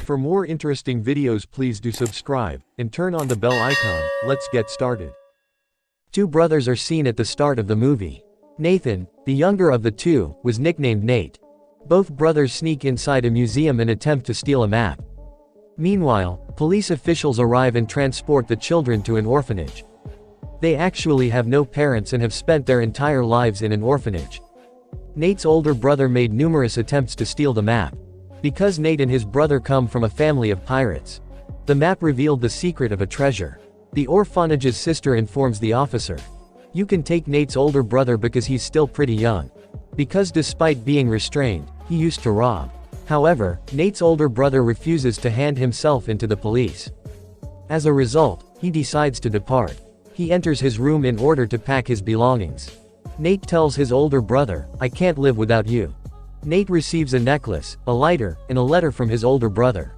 For more interesting videos, please do subscribe and turn on the bell icon. Let's get started. Two brothers are seen at the start of the movie. Nathan, the younger of the two, was nicknamed Nate. Both brothers sneak inside a museum and attempt to steal a map. Meanwhile, police officials arrive and transport the children to an orphanage. They actually have no parents and have spent their entire lives in an orphanage. Nate's older brother made numerous attempts to steal the map. Because Nate and his brother come from a family of pirates, the map revealed the secret of a treasure. The orphanage's sister informs the officer, "You can take Nate's older brother because he's still pretty young." Because despite being restrained, he used to rob. However, Nate's older brother refuses to hand himself into the police. As a result, he decides to depart. He enters his room in order to pack his belongings. Nate tells his older brother, "I can't live without you." Nate receives a necklace, a lighter, and a letter from his older brother.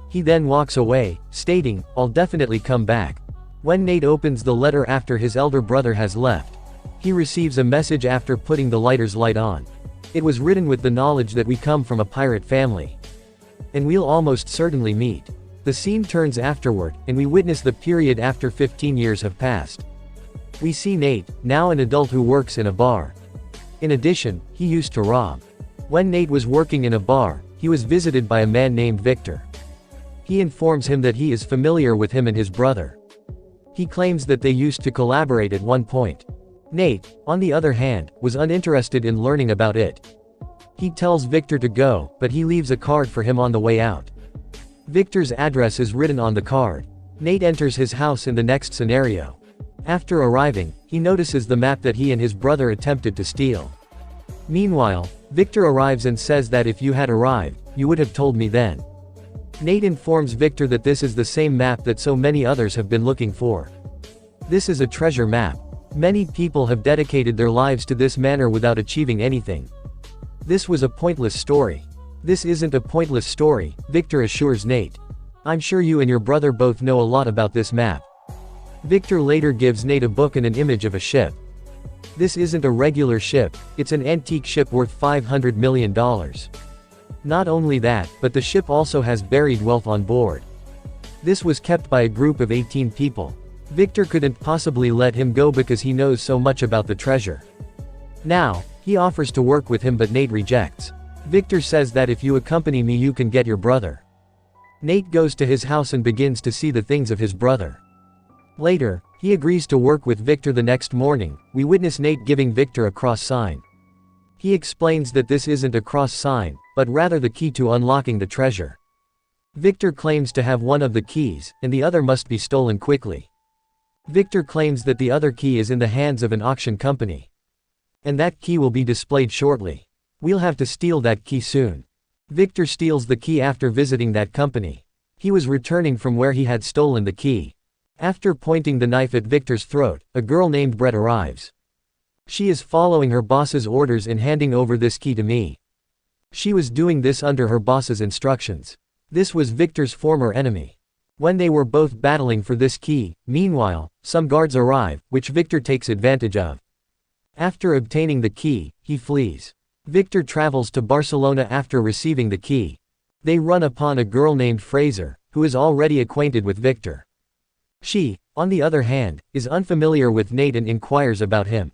He then walks away, stating, "I'll definitely come back." When Nate opens the letter after his elder brother has left, he receives a message after putting the lighter's light on. It was written with the knowledge that we come from a pirate family, and we'll almost certainly meet. The scene turns afterward, and we witness the period after 15 years have passed. We see Nate, now an adult who works in a bar. In addition, he used to rob. When Nate was working in a bar, he was visited by a man named Victor. He informs him that he is familiar with him and his brother. He claims that they used to collaborate at one point. Nate, on the other hand, was uninterested in learning about it. He tells Victor to go, but he leaves a card for him on the way out. Victor's address is written on the card. Nate enters his house in the next scenario. After arriving, he notices the map that he and his brother attempted to steal. Meanwhile, Victor arrives and says that if you had arrived, you would have told me then. Nate informs Victor that this is the same map that so many others have been looking for. This is a treasure map. Many people have dedicated their lives to this manner without achieving anything. This was a pointless story. This isn't a pointless story, Victor assures Nate. I'm sure you and your brother both know a lot about this map. Victor later gives Nate a book and an image of a ship. This isn't a regular ship, it's an antique ship worth $500 million. Not only that, but the ship also has buried wealth on board. This was kept by a group of 18 people. Victor couldn't possibly let him go because he knows so much about the treasure. Now, he offers to work with him, but Nate rejects. Victor says that if you accompany me you can get your brother. Nate goes to his house and begins to see the things of his brother. Later, he agrees to work with Victor. The next morning, we witness Nate giving Victor a cross sign. He explains that this isn't a cross sign, but rather the key to unlocking the treasure. Victor claims to have one of the keys, and the other must be stolen quickly. Victor claims that the other key is in the hands of an auction company, and that key will be displayed shortly. We'll have to steal that key soon. Victor steals the key after visiting that company. He was returning from where he had stolen the key. After pointing the knife at Victor's throat, a girl named Brett arrives. She is following her boss's orders in handing over this key to me. She was doing this under her boss's instructions. This was Victor's former enemy. When they were both battling for this key, meanwhile, some guards arrive, which Victor takes advantage of. After obtaining the key, he flees. Victor travels to Barcelona after receiving the key. They run upon a girl named Fraser, who is already acquainted with Victor. She, on the other hand, is unfamiliar with Nate and inquires about him.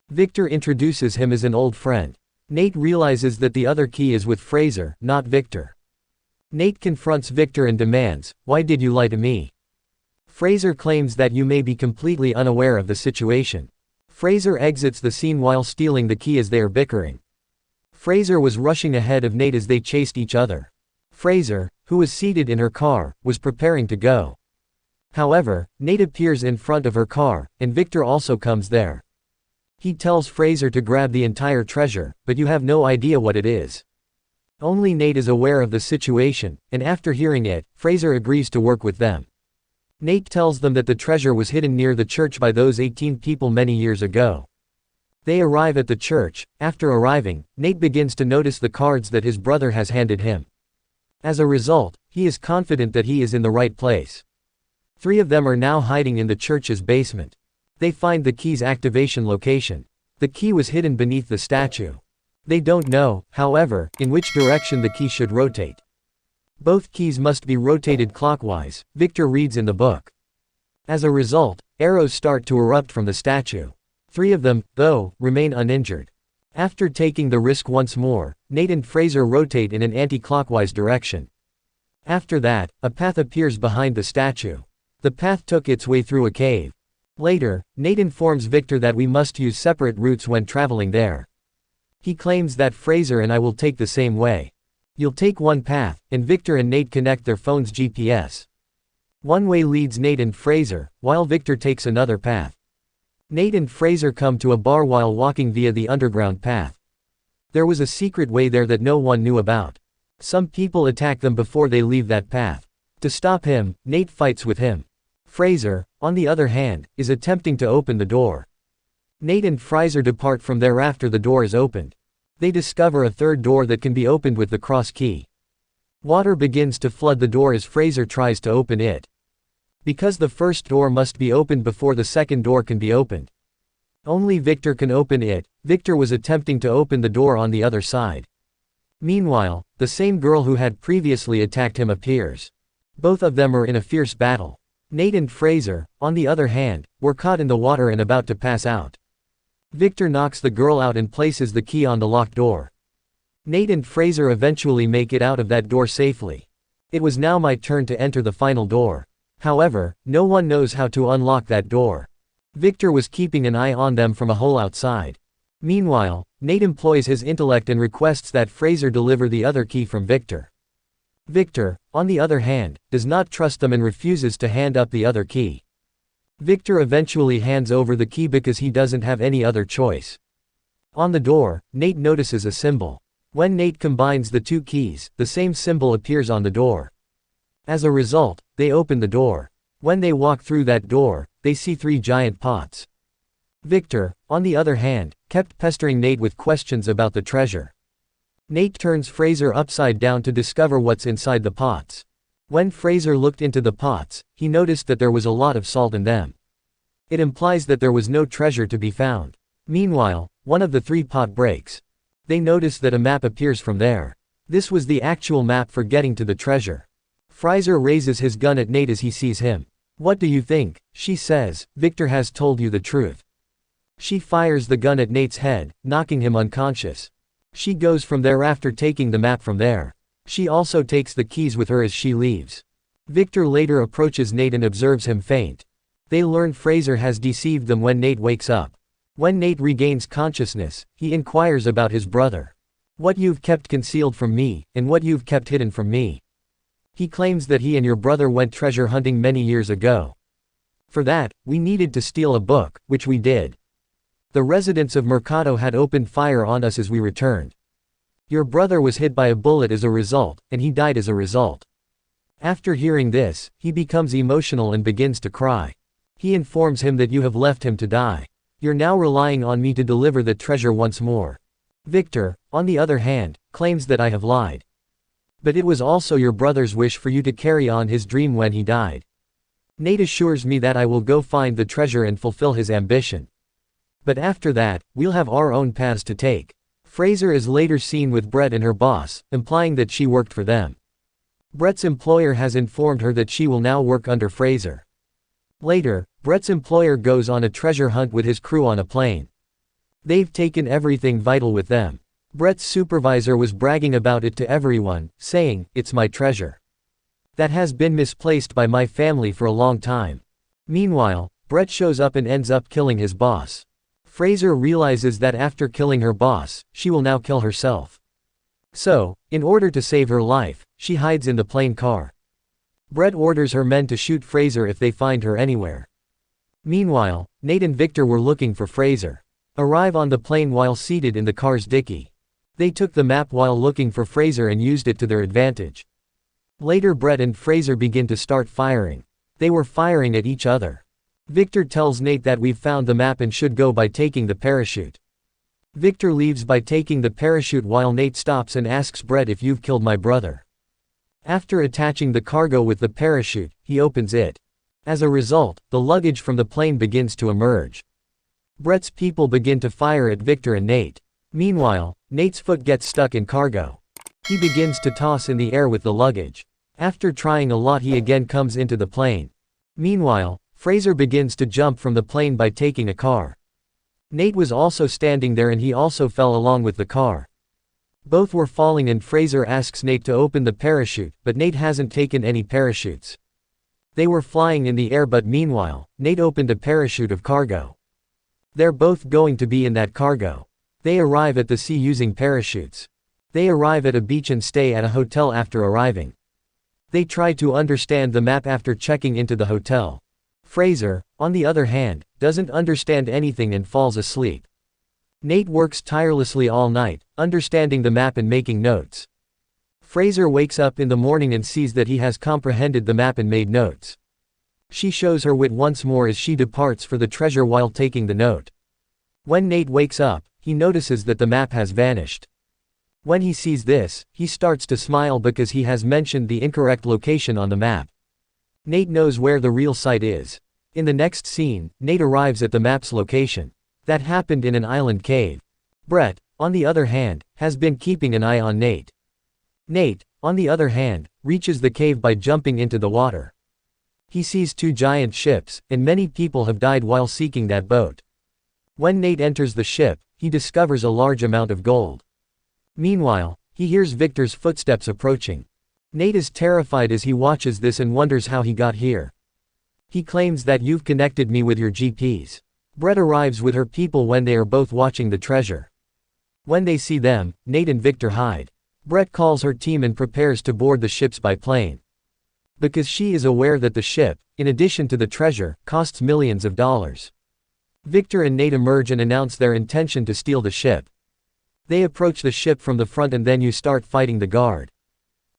Victor introduces him as an old friend. Nate realizes that the other key is with Fraser, not Victor. Nate confronts Victor and demands, "Why did you lie to me?" Fraser claims that you may be completely unaware of the situation. Fraser exits the scene while stealing the key as they are bickering. Fraser was rushing ahead of Nate as they chased each other. Fraser, who was seated in her car, was preparing to go. However, Nate appears in front of her car, and Victor also comes there. He tells Fraser to grab the entire treasure, but you have no idea what it is. Only Nate is aware of the situation, and after hearing it, Fraser agrees to work with them. Nate tells them that the treasure was hidden near the church by those 18 people many years ago. They arrive at the church. After arriving, Nate begins to notice the cards that his brother has handed him. As a result, he is confident that he is in the right place. 3 of them are now hiding in the church's basement. They find the key's activation location. The key was hidden beneath the statue. They don't know, however, in which direction the key should rotate. Both keys must be rotated clockwise, Victor reads in the book. As a result, arrows start to erupt from the statue. 3 of them, though, remain uninjured. After taking the risk once more, Nate and Fraser rotate in an anti-clockwise direction. After that, a path appears behind the statue. The path took its way through a cave. Later, Nate informs Victor that we must use separate routes when traveling there. He claims that Fraser and I will take the same way. You'll take one path, and Victor and Nate connect their phone's GPS. One way leads Nate and Fraser, while Victor takes another path. Nate and Fraser come to a bar while walking via the underground path. There was a secret way there that no one knew about. Some people attack them before they leave that path. To stop him, Nate fights with him. Fraser, on the other hand, is attempting to open the door. Nate and Fraser depart from there after the door is opened. They discover a third door that can be opened with the cross key. Water begins to flood the door as Fraser tries to open it. Because the first door must be opened before the second door can be opened. Only Victor can open it. Victor was attempting to open the door on the other side. Meanwhile, the same girl who had previously attacked him appears. Both of them are in a fierce battle. Nate and Fraser, on the other hand, were caught in the water and about to pass out. Victor knocks the girl out and places the key on the locked door. Nate and Fraser eventually make it out of that door safely. It was now my turn to enter the final door. However, no one knows how to unlock that door. Victor was keeping an eye on them from a hole outside. Meanwhile, Nate employs his intellect and requests that Fraser deliver the other key from Victor. Victor, on the other hand, does not trust them and refuses to hand up the other key. Victor eventually hands over the key because he doesn't have any other choice. On the door, Nate notices a symbol. When Nate combines the 2 keys, the same symbol appears on the door. As a result, they open the door. When they walk through that door, they see 3 giant pots. Victor, on the other hand, kept pestering Nate with questions about the treasure. Nate turns Fraser upside down to discover what's inside the pots. When Fraser looked into the pots, he noticed that there was a lot of salt in them. It implies that there was no treasure to be found. Meanwhile, one of the 3 pot breaks. They notice that a map appears from there. This was the actual map for getting to the treasure. Fraser raises his gun at Nate as he sees him. "What do you think?" she says. "Victor has told you the truth." She fires the gun at Nate's head, knocking him unconscious. She goes from there after taking the map from there. She also takes the keys with her as she leaves. Victor later approaches Nate and observes him faint. They learn Fraser has deceived them when Nate wakes up. When Nate regains consciousness, he inquires about his brother. "What you've kept concealed from me, and what you've kept hidden from me." He claims that he and your brother went treasure hunting many years ago. For that, we needed to steal a book, which we did. The residents of Mercado had opened fire on us as we returned. Your brother was hit by a bullet as a result, and he died as a result. After hearing this, he becomes emotional and begins to cry. He informs him that you have left him to die. You're now relying on me to deliver the treasure once more. Victor, on the other hand, claims that I have lied. But it was also your brother's wish for you to carry on his dream when he died. Nate assures me that I will go find the treasure and fulfill his ambition. But after that, we'll have our own paths to take. Fraser is later seen with Brett and her boss, implying that she worked for them. Brett's employer has informed her that she will now work under Fraser. Later, Brett's employer goes on a treasure hunt with his crew on a plane. They've taken everything vital with them. Brett's supervisor was bragging about it to everyone, saying, "It's my treasure. That has been misplaced by my family for a long time." Meanwhile, Brett shows up and ends up killing his boss. Fraser realizes that after killing her boss, she will now kill herself. So, in order to save her life, she hides in the plane car. Brett orders her men to shoot Fraser if they find her anywhere. Meanwhile, Nate and Victor were looking for Fraser. Arrive on the plane while seated in the car's dicky. They took the map while looking for Fraser and used it to their advantage. Later Brett and Fraser begin to start firing. They were firing at each other. Victor tells Nate that we've found the map and should go by taking the parachute. Victor leaves by taking the parachute while Nate stops and asks Brett if you've killed my brother. After attaching the cargo with the parachute, he opens it. As a result, the luggage from the plane begins to emerge. Brett's people begin to fire at Victor and Nate. Meanwhile, Nate's foot gets stuck in cargo. He begins to toss in the air with the luggage. After trying a lot he again comes into the plane. Meanwhile, Fraser begins to jump from the plane by taking a car. Nate was also standing there and he also fell along with the car. Both were falling and Fraser asks Nate to open the parachute, but Nate hasn't taken any parachutes. They were flying in the air but meanwhile, Nate opened a parachute of cargo. They're both going to be in that cargo. They arrive at the sea using parachutes. They arrive at a beach and stay at a hotel after arriving. They try to understand the map after checking into the hotel. Fraser, on the other hand, doesn't understand anything and falls asleep. Nate works tirelessly all night, understanding the map and making notes. Fraser wakes up in the morning and sees that he has comprehended the map and made notes. She shows her wit once more as she departs for the treasure while taking the note. When Nate wakes up, he notices that the map has vanished. When he sees this, he starts to smile because he has mentioned the incorrect location on the map. Nate knows where the real site is. In the next scene, Nate arrives at the map's location. That happened in an island cave. Brett, on the other hand, has been keeping an eye on Nate. Nate, on the other hand, reaches the cave by jumping into the water. He sees two giant ships, and many people have died while seeking that boat. When Nate enters the ship, he discovers a large amount of gold. Meanwhile, he hears Victor's footsteps approaching. Nate is terrified as he watches this and wonders how he got here. He claims that you've connected me with your GPS. Brett arrives with her people when they are both watching the treasure. When they see them, Nate and Victor hide. Brett calls her team and prepares to board the ships by plane. Because she is aware that the ship, in addition to the treasure, costs millions of dollars. Victor and Nate emerge and announce their intention to steal the ship. They approach the ship from the front and then you start fighting the guard.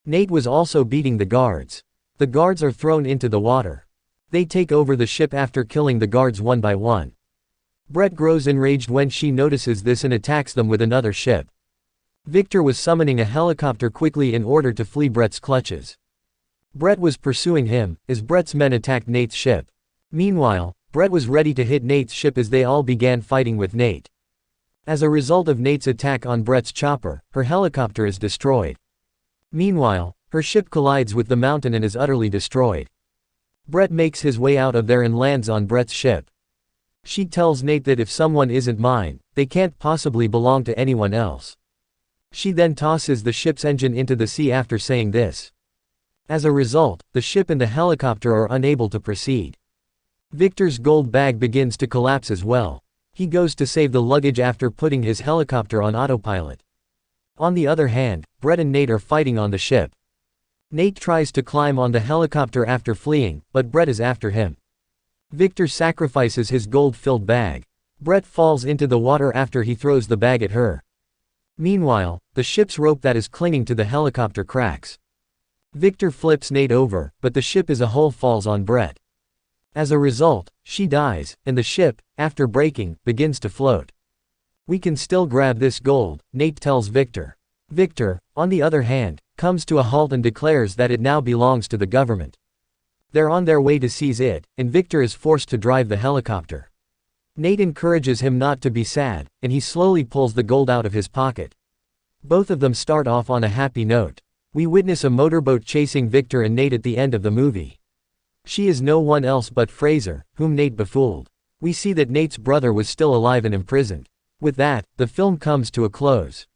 Nate was also beating the guards. The guards are thrown into the water. They take over the ship after killing the guards one by one. Brett grows enraged when she notices this and attacks them with another ship. Victor was summoning a helicopter quickly in order to flee Brett's clutches. Brett was pursuing him, as Brett's men attacked Nate's ship. Meanwhile, Brett was ready to hit Nate's ship as they all began fighting with Nate. As a result of Nate's attack on Brett's chopper, her helicopter is destroyed. Meanwhile, her ship collides with the mountain and is utterly destroyed. Brett makes his way out of there and lands on Brett's ship. She tells Nate that if someone isn't mine, they can't possibly belong to anyone else. She then tosses the ship's engine into the sea after saying this. As a result, the ship and the helicopter are unable to proceed. Victor's gold bag begins to collapse as well. He goes to save the luggage after putting his helicopter on autopilot. On the other hand, Brett and Nate are fighting on the ship. Nate tries to climb on the helicopter after fleeing, but Brett is after him. Victor sacrifices his gold-filled bag. Brett falls into the water after he throws the bag at her. Meanwhile, the ship's rope that is clinging to the helicopter cracks. Victor flips Nate over, but the ship as a whole falls on Brett. As a result, she dies, and the ship, after breaking, begins to float. We can still grab this gold, Nate tells Victor. Victor, on the other hand, comes to a halt and declares that it now belongs to the government. They're on their way to seize it, and Victor is forced to drive the helicopter. Nate encourages him not to be sad, and he slowly pulls the gold out of his pocket. Both of them start off on a happy note. We witness a motorboat chasing Victor and Nate at the end of the movie. She is no one else but Fraser, whom Nate befooled. We see that Nate's brother was still alive and imprisoned. With that, the film comes to a close.